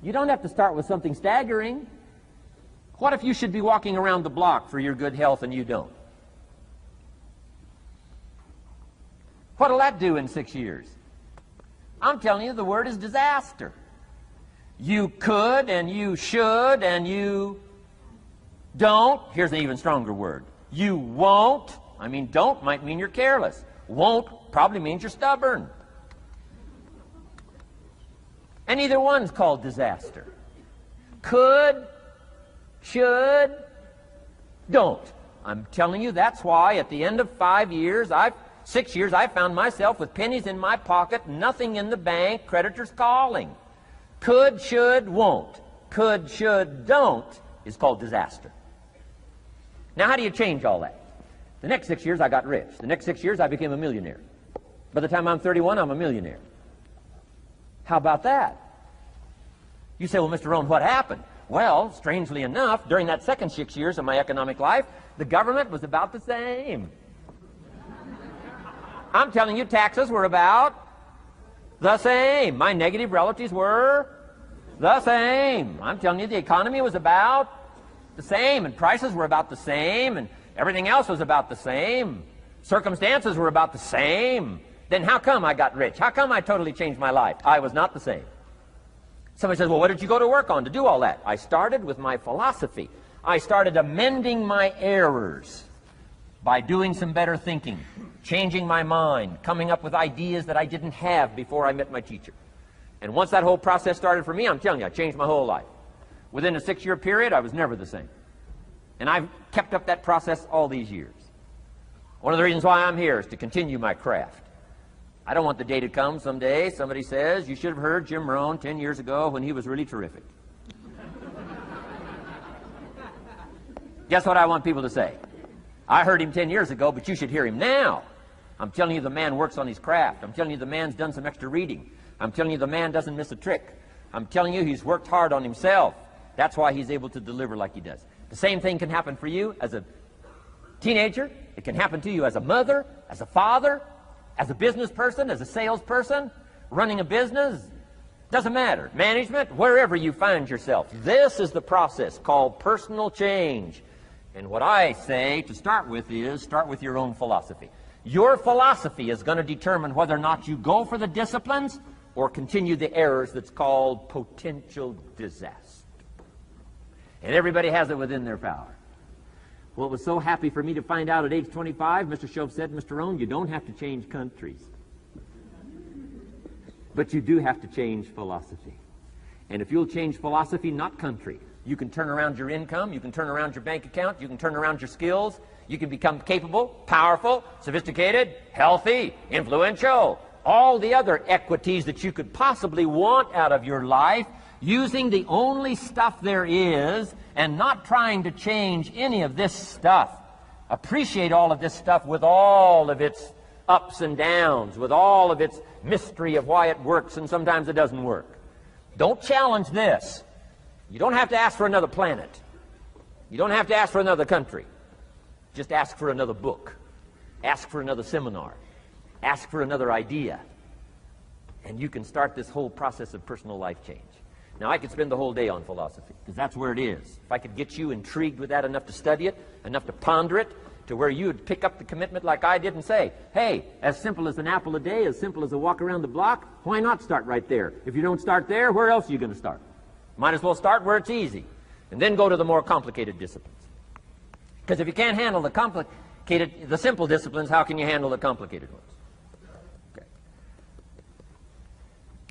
You don't have to start with something staggering. What if you should be walking around the block for your good health and you don't? What'll that do in 6 years? I'm telling you, the word is disaster. You could and you should and you don't. Here's an even stronger word. You won't. I mean, don't might mean you're careless. Won't probably means you're stubborn. And either one's called disaster. Could, should, don't. I'm telling you, that's why at the end of 6 years, I found myself with pennies in my pocket, nothing in the bank, creditors calling. Could, should, won't. Could, should, don't is called disaster. Now, how do you change all that? The next 6 years, I got rich. The next 6 years, I became a millionaire. By the time I'm 31, I'm a millionaire. How about that? You say, well, Mr. Rohn, what happened? Well, strangely enough, during that second 6 years of my economic life, the government was about the same. I'm telling you, taxes were about the same. My negative relatives were the same. I'm telling you, the economy was about the same, and prices were about the same, and everything else was about the same. Circumstances were about the same. Then how come I got rich? How come I totally changed my life? I was not the same. Somebody says, well, what did you go to work on to do all that? I started with my philosophy. I started amending my errors by doing some better thinking, changing my mind, coming up with ideas that I didn't have before I met my teacher. And once that whole process started for me, I'm telling you, I changed my whole life. Within a 6-year period, I was never the same. And I've kept up that process all these years. One of the reasons why I'm here is to continue my craft. I don't want the day to come someday somebody says, you should have heard Jim Rohn 10 years ago when he was really terrific. Guess what I want people to say? I heard him 10 years ago, but you should hear him now. I'm telling you the man works on his craft. I'm telling you the man's done some extra reading. I'm telling you the man doesn't miss a trick. I'm telling you he's worked hard on himself. That's why he's able to deliver like he does. The same thing can happen for you as a teenager. It can happen to you as a mother, as a father, as a business person, as a salesperson, running a business. Doesn't matter. Management, wherever you find yourself. This is the process called personal change. And what I say to start with is start with your own philosophy. Your philosophy is going to determine whether or not you go for the disciplines or continue the errors that's called potential disaster. And everybody has it within their power. Well, it was so happy for me to find out at age 25, Mr. Shove said, Mr. Rohn, you don't have to change countries. But you do have to change philosophy. And if you'll change philosophy, not country, you can turn around your income, you can turn around your bank account, you can turn around your skills, you can become capable, powerful, sophisticated, healthy, influential, all the other equities that you could possibly want out of your life, using the only stuff there is and not trying to change any of this stuff. Appreciate all of this stuff with all of its ups and downs, with all of its mystery of why it works and sometimes it doesn't work. Don't challenge this. You don't have to ask for another planet. You don't have to ask for another country. Just ask for another book. Ask for another seminar. Ask for another idea. And you can start this whole process of personal life change. Now, I could spend the whole day on philosophy, because that's where it is. If I could get you intrigued with that enough to study it, enough to ponder it, to where you would pick up the commitment like I did and say, hey, as simple as an apple a day, as simple as a walk around the block, why not start right there? If you don't start there, where else are you going to start? Might as well start where it's easy, and then go to the more complicated disciplines. Because if you can't handle the simple disciplines, how can you handle the complicated ones? Okay.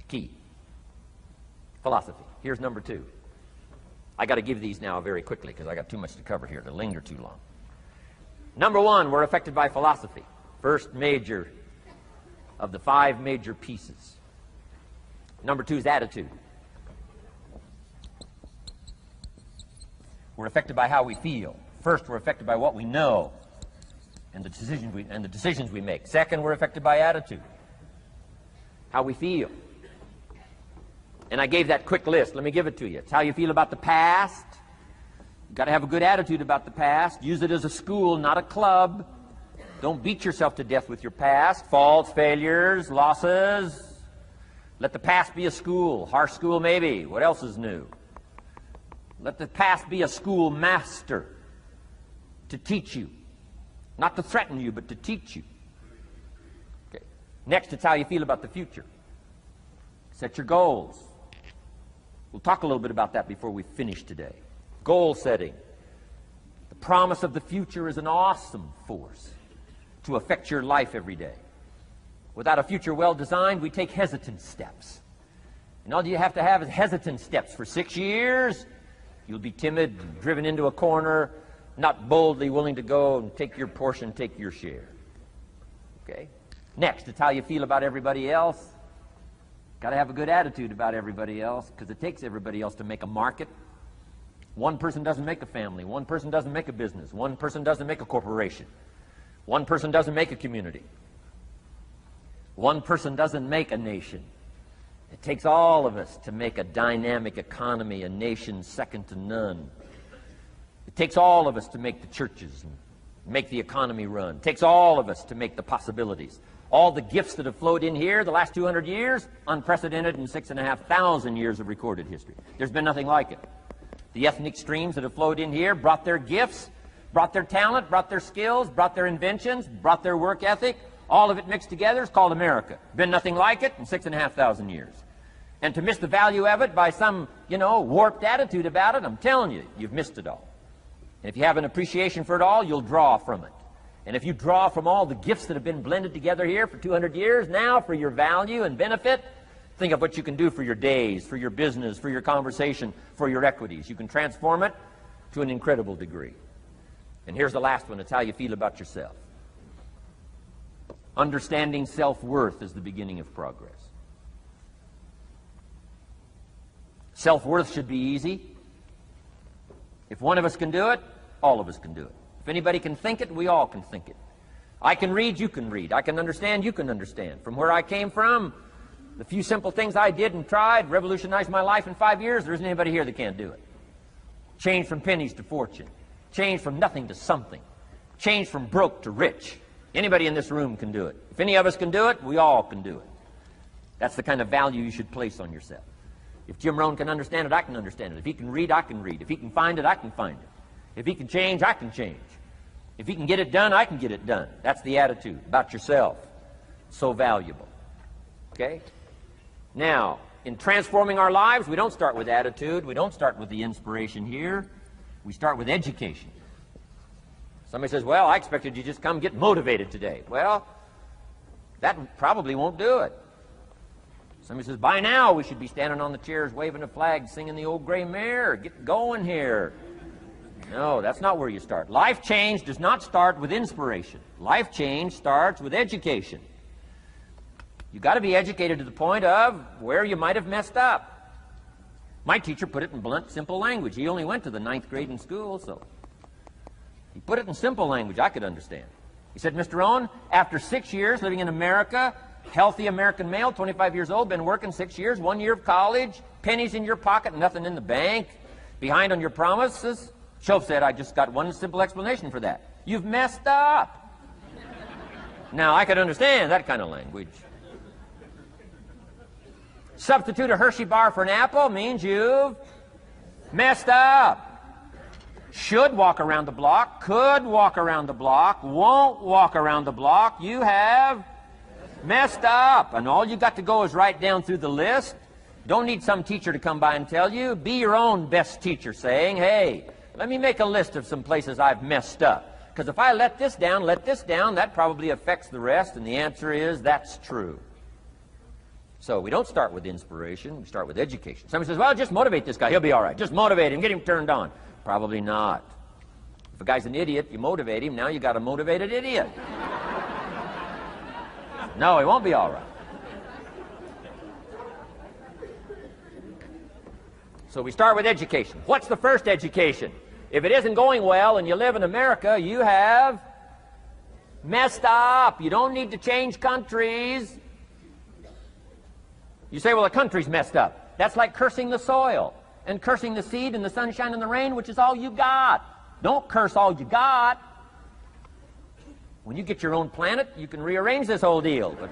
Key. Philosophy. Here's number 2. I got to give these now very quickly because I got too much to cover here to linger too long. Number 1, we're affected by philosophy. First major of the 5 major pieces. Number 2 is attitude. We're affected by how we feel. First, we're affected by what we know and the decisions we make. Second, we're affected by attitude, how we feel. And I gave that quick list. Let me give it to you. It's how you feel about the past. You've got to have a good attitude about the past. Use it as a school, not a club. Don't beat yourself to death with your past. Faults, failures, losses. Let the past be a school. Harsh school maybe. What else is new? Let the past be a school master to teach you. Not to threaten you, but to teach you. Okay. Next, it's how you feel about the future. Set your goals. We'll talk a little bit about that before we finish today. Goal setting. The promise of the future is an awesome force to affect your life every day. Without a future well designed, we take hesitant steps. And all you have to have is hesitant steps for 6 years. You'll be timid, driven into a corner, not boldly willing to go and take your portion, take your share. Okay? Next, it's how you feel about everybody else. Got to have a good attitude about everybody else, because it takes everybody else to make a market. One person doesn't make a family. One person doesn't make a business. One person doesn't make a corporation. One person doesn't make a community. One person doesn't make a nation. It takes all of us to make a dynamic economy, a nation second to none. It takes all of us to make the churches and make the economy run. It takes all of us to make the possibilities. All the gifts that have flowed in here the last 200 years, unprecedented in 6,500 years of recorded history. There's been nothing like it. The ethnic streams that have flowed in here brought their gifts, brought their talent, brought their skills, brought their inventions, brought their work ethic. All of it mixed together is called America. Been nothing like it in 6,500 years. And to miss the value of it by some, warped attitude about it, I'm telling you, you've missed it all. And if you have an appreciation for it all, you'll draw from it. And if you draw from all the gifts that have been blended together here for 200 years, now for your value and benefit, think of what you can do for your days, for your business, for your conversation, for your equities. You can transform it to an incredible degree. And here's the last one. It's how you feel about yourself. Understanding self-worth is the beginning of progress. Self-worth should be easy. If one of us can do it, all of us can do it. If anybody can think it, we all can think it. I can read, you can read. I can understand, you can understand. From where I came from, the few simple things I did and tried revolutionized my life in 5 years. There isn't anybody here that can't do it. Change from pennies to fortune. Change from nothing to something. Change from broke to rich. Anybody in this room can do it. If any of us can do it, we all can do it. That's the kind of value you should place on yourself. If Jim Rohn can understand it, I can understand it. If he can read, I can read. If he can find it, I can find it. If he can change, I can change. If he can get it done, I can get it done. That's the attitude about yourself. So valuable. Okay? Now, in transforming our lives, we don't start with attitude. We don't start with the inspiration here. We start with education. Somebody says, well, I expected you just come get motivated today. Well, that probably won't do it. Somebody says, by now we should be standing on the chairs, waving a flag, singing the old gray mare. Get going here. No, that's not where you start. Life change does not start with inspiration. Life change starts with education. You've got to be educated to the point of where you might have messed up. My teacher put it in blunt, simple language. He only went to the 9th grade in school, so he put it in simple language I could understand. He said, Mr. Rohn, after 6 years living in America, healthy American male, 25 years old, been working 6 years, 1 year of college, pennies in your pocket, nothing in the bank, behind on your promises. Shoaff said, I just got one simple explanation for that. You've messed up. Now, I could understand that kind of language. Substitute a Hershey bar for an apple means you've messed up. Should walk around the block, could walk around the block, won't walk around the block. You have messed up. And all you got to go is right down through the list. Don't need some teacher to come by and tell you. Be your own best teacher saying, hey, let me make a list of some places I've messed up. Because if I let this down, that probably affects the rest. And the answer is, that's true. So we don't start with inspiration. We start with education. Somebody says, well, just motivate this guy. He'll be all right. Just motivate him. Get him turned on. Probably not. If a guy's an idiot, you motivate him. Now you got a motivated idiot. No, he won't be all right. So we start with education. What's the first education? If it isn't going well and you live in America, you have messed up. You don't need to change countries. You say, well, the country's messed up. That's like cursing the soil and cursing the seed and the sunshine and the rain, which is all you got. Don't curse all you got. When you get your own planet, you can rearrange this whole deal. But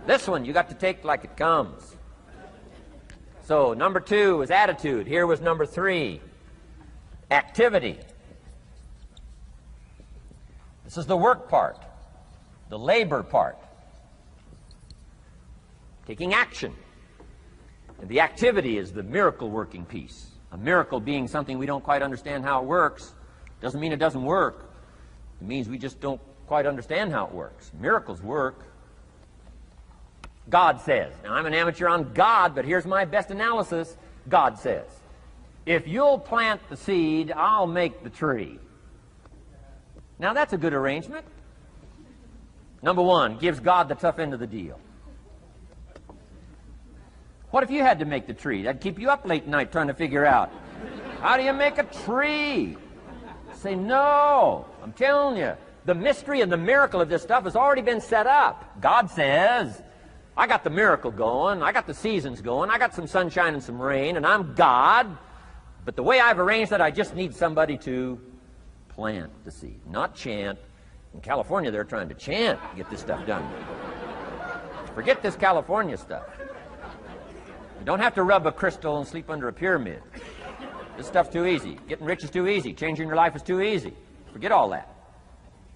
this one, you got to take like it comes. So number 2 was attitude. Here was number 3, activity. This is the work part, the labor part. Taking action. And the activity is the miracle working piece. A miracle being something we don't quite understand how it works doesn't mean it doesn't work. It means we just don't quite understand how it works. Miracles work. God says. Now, I'm an amateur on God, but here's my best analysis. God says, if you'll plant the seed, I'll make the tree. Now, that's a good arrangement. Number 1, gives God the tough end of the deal. What if you had to make the tree? That'd keep you up late night trying to figure out, how do you make a tree? Say, no. I'm telling you, the mystery and the miracle of this stuff has already been set up. God says, I got the miracle going, I got the seasons going, I got some sunshine and some rain, and I'm God. But the way I've arranged that, I just need somebody to plant the seed, not chant. In California, they're trying to chant to get this stuff done. Forget this California stuff. You don't have to rub a crystal and sleep under a pyramid. This stuff's too easy. Getting rich is too easy. Changing your life is too easy. Forget all that.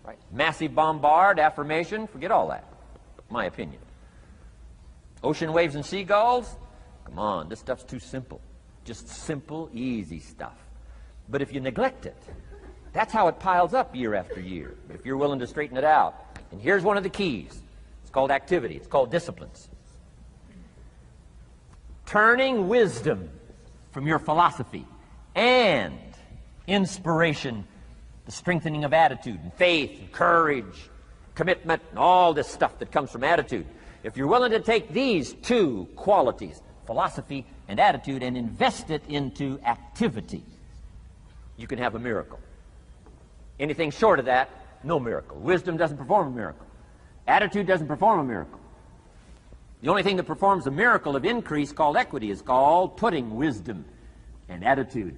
Right? Massive bombard, affirmation, forget all that. My opinion. Ocean waves and seagulls? Come on, this stuff's too simple. Just simple, easy stuff. But if you neglect it, that's how it piles up year after year. But if you're willing to straighten it out, and here's one of the keys. It's called activity. It's called disciplines. Turning wisdom from your philosophy and inspiration, the strengthening of attitude and faith and courage, commitment, and all this stuff that comes from attitude. If you're willing to take these two qualities, philosophy and attitude, and invest it into activity, you can have a miracle. Anything short of that, no miracle. Wisdom doesn't perform a miracle. Attitude doesn't perform a miracle. The only thing that performs a miracle of increase called equity is called putting wisdom and attitude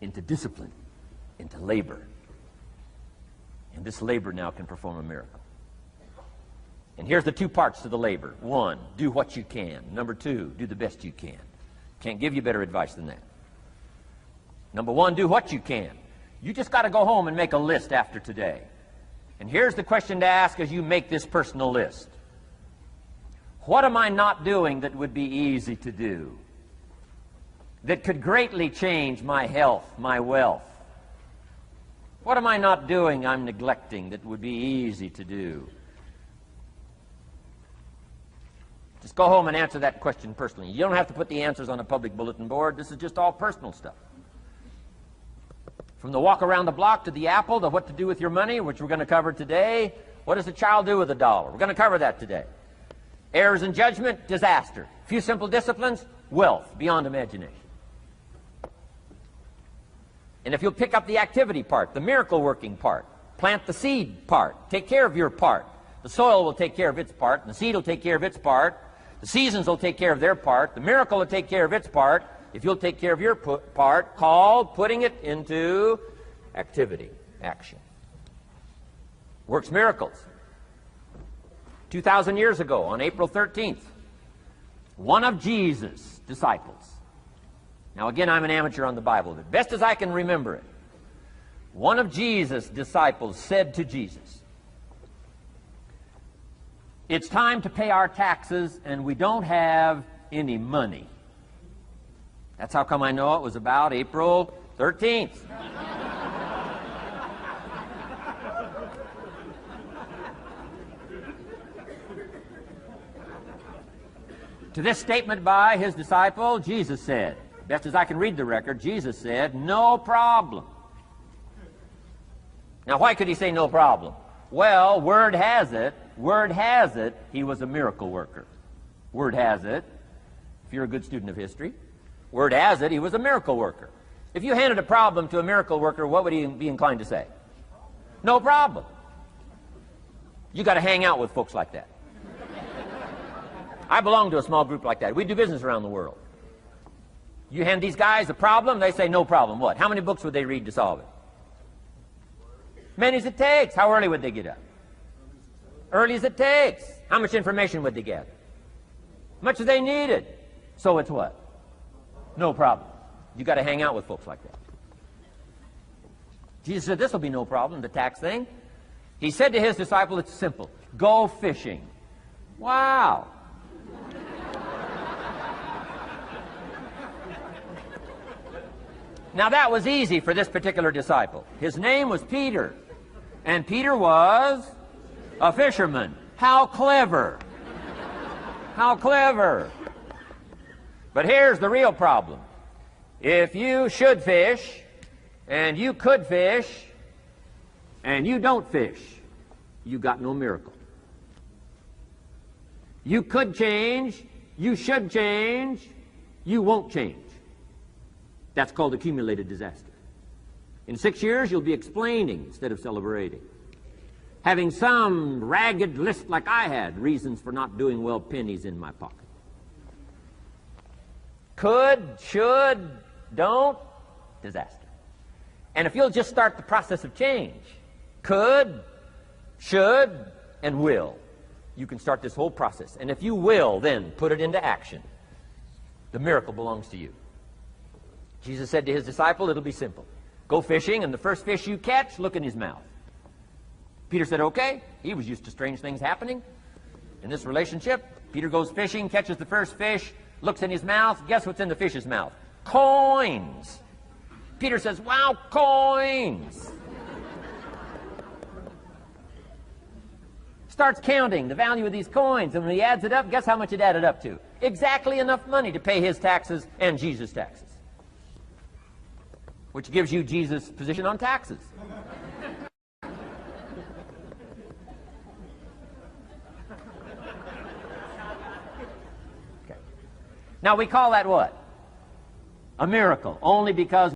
into discipline, into labor. And this labor now can perform a miracle. And here's the two parts to the labor. One, do what you can. Number two, do the best you can. Can't give you better advice than that. Number one, do what you can. You just got to go home and make a list after today. And here's the question to ask as you make this personal list. What am I not doing that would be easy to do? That could greatly change my health, my wealth? What am I not doing I'm neglecting that would be easy to do? Just go home and answer that question personally. You don't have to put the answers on a public bulletin board. This is just all personal stuff. From the walk around the block to the apple to what to do with your money, which we're going to cover today. What does a child do with $1? We're going to cover that today. Errors in judgment, disaster. Few simple disciplines, wealth beyond imagination. And if you'll pick up the activity part, the miracle working part, plant the seed part, take care of your part. The soil will take care of its part, and the seed will take care of its part. The seasons will take care of their part. The miracle will take care of its part. If you'll take care of your part, called putting it into activity, action. Works miracles. 2,000 years ago, on April 13th, one of Jesus' disciples. Now again, I'm an amateur on the Bible, but best as I can remember it, one of Jesus' disciples said to Jesus, "It's time to pay our taxes and we don't have any money." That's how come I know it was about April 13th. To this statement by his disciple, Jesus said, best as I can read the record, Jesus said, "No problem." Now, why could he say no problem? Well, word has it, he was a miracle worker. Word has it, if you're a good student of history, word has it, he was a miracle worker. If you handed a problem to a miracle worker, what would he be inclined to say? No problem. You got to hang out with folks like that. I belong to a small group like that. We do business around the world. You hand these guys a problem, they say no problem. What? How many books would they read to solve it? Many as it takes. How early would they get up? Early as it takes. How much information would they get? Much as they needed. So it's what? No problem. You got to hang out with folks like that. Jesus said this will be no problem, the tax thing. He said to his disciple, it's simple. Go fishing. Wow. Now that was easy for this particular disciple. His name was Peter. And Peter was a fisherman. How clever. How clever. But here's the real problem. If you should fish, and you could fish, and you don't fish, you got no miracle. You could change, you should change, you won't change. That's called accumulated disaster. In 6 years, you'll be explaining instead of celebrating. Having some ragged list like I had, reasons for not doing well, pennies in my pocket. Could, should, don't, disaster. And if you'll just start the process of change, could, should, and will, you can start this whole process. And if you will, then put it into action. The miracle belongs to you. Jesus said to his disciple, it'll be simple. Go fishing, and the first fish you catch, look in his mouth. Peter said, okay. He was used to strange things happening in this relationship. Peter goes fishing, catches the first fish, looks in his mouth. Guess what's in the fish's mouth? Coins. Peter says, wow, coins. Starts counting the value of these coins, and when he adds it up, guess how much it added up to? Exactly enough money to pay his taxes and Jesus' taxes. Which gives you Jesus' position on taxes. Okay. Now we call that what? A miracle, only because